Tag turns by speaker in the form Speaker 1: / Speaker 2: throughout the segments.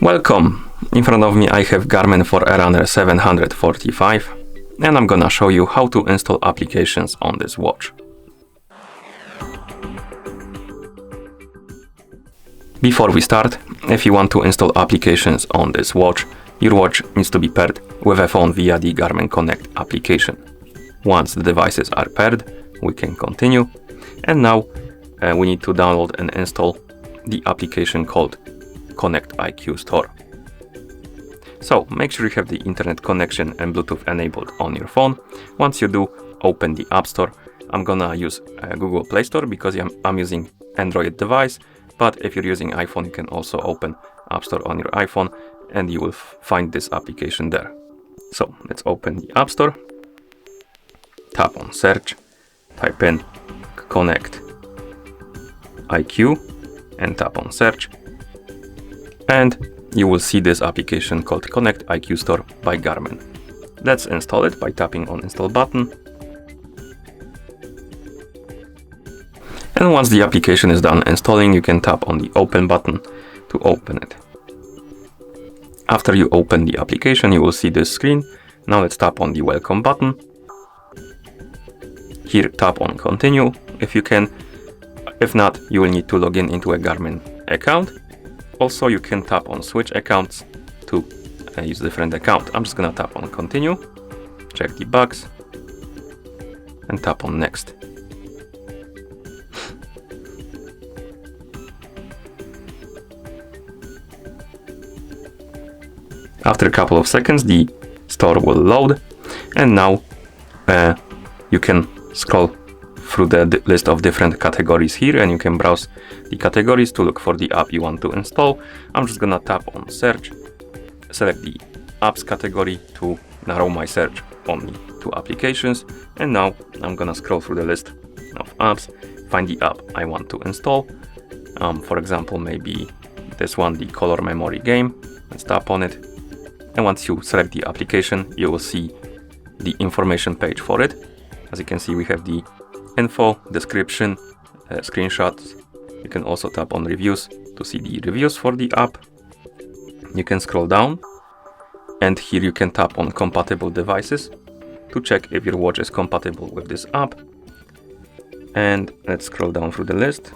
Speaker 1: Welcome! In front of me I have Garmin Forerunner 745 and I'm gonna show you how to install applications on this watch. Before we start, if you want to install applications on this watch, your watch needs to be paired with a phone via the Garmin Connect application. Once the devices are paired, we can continue. And now we need to download and install the application called Connect IQ Store. So make sure you have the internet connection and Bluetooth enabled on your phone. Once you do, open the App Store. I'm gonna use Google Play Store because I'm using Android device, but if you're using iPhone, you can also open App Store on your iPhone and you will find this application there. So let's open the App Store, tap on search, type in Connect IQ and tap on search. And you will see this application called Connect IQ Store by Garmin. Let's install it by tapping on Install button. And once the application is done installing, you can tap on the Open button to open it. After you open the application, you will see this screen. Now let's tap on the Welcome button. Here, tap on Continue if you can. If not, you will need to log in into a Garmin account. Also, you can tap on Switch accounts to use a different account. I'm just gonna tap on Continue, check the bugs, and tap on Next. After a couple of seconds, the store will load, and now you can scroll through the list of different categories here, and you can browse the categories to look for the app you want to install. I'm just gonna tap on Search, select the Apps category to narrow my search only to applications, and now I'm gonna scroll through the list of apps, find the app I want to install. For example, maybe this one, the Color Memory game. Let's tap on it, and once you select the application, you will see the information page for it. As you can see, we have the info, description, screenshots. You can also tap on reviews to see the reviews for the app. You can scroll down, and here you can tap on compatible devices to check if your watch is compatible with this app. And let's scroll down through the list.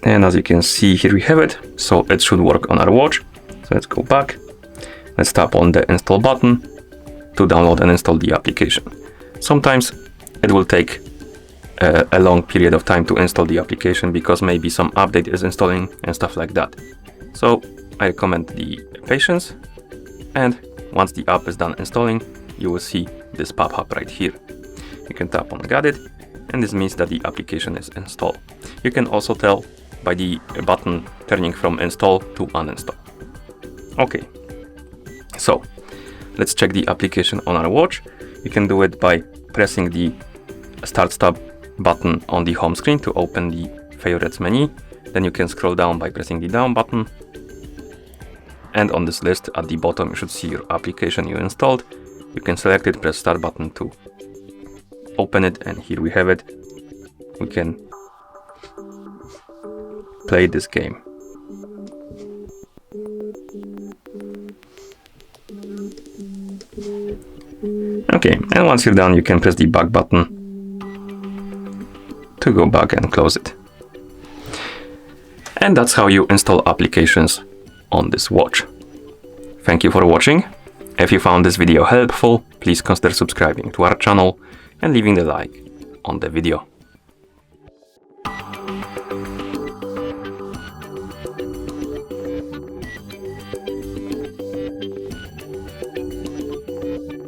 Speaker 1: And as you can see, here we have it. So it should work on our watch. So let's go back. Let's tap on the Install button to download and install the application. Sometimes it will take a long period of time to install the application because maybe some update is installing and stuff like that. So I recommend the patience. And once the app is done installing, you will see this pop-up right here. You can tap on Got it, and this means that the application is installed. You can also tell by the button turning from install to uninstall. Okay, so let's check the application on our watch. You can do it by pressing the Start button on the home screen to open the favorites menu. Then you can scroll down by pressing the down button. And on this list at the bottom, you should see your application you installed. You can select it, press Start button to open it, and here we have it. We can play this game. Okay, and once you're done, you can press the back button to go back and close it. And that's how you install applications on this watch. Thank you for watching. If you found this video helpful, please consider subscribing to our channel and leaving the like on the video.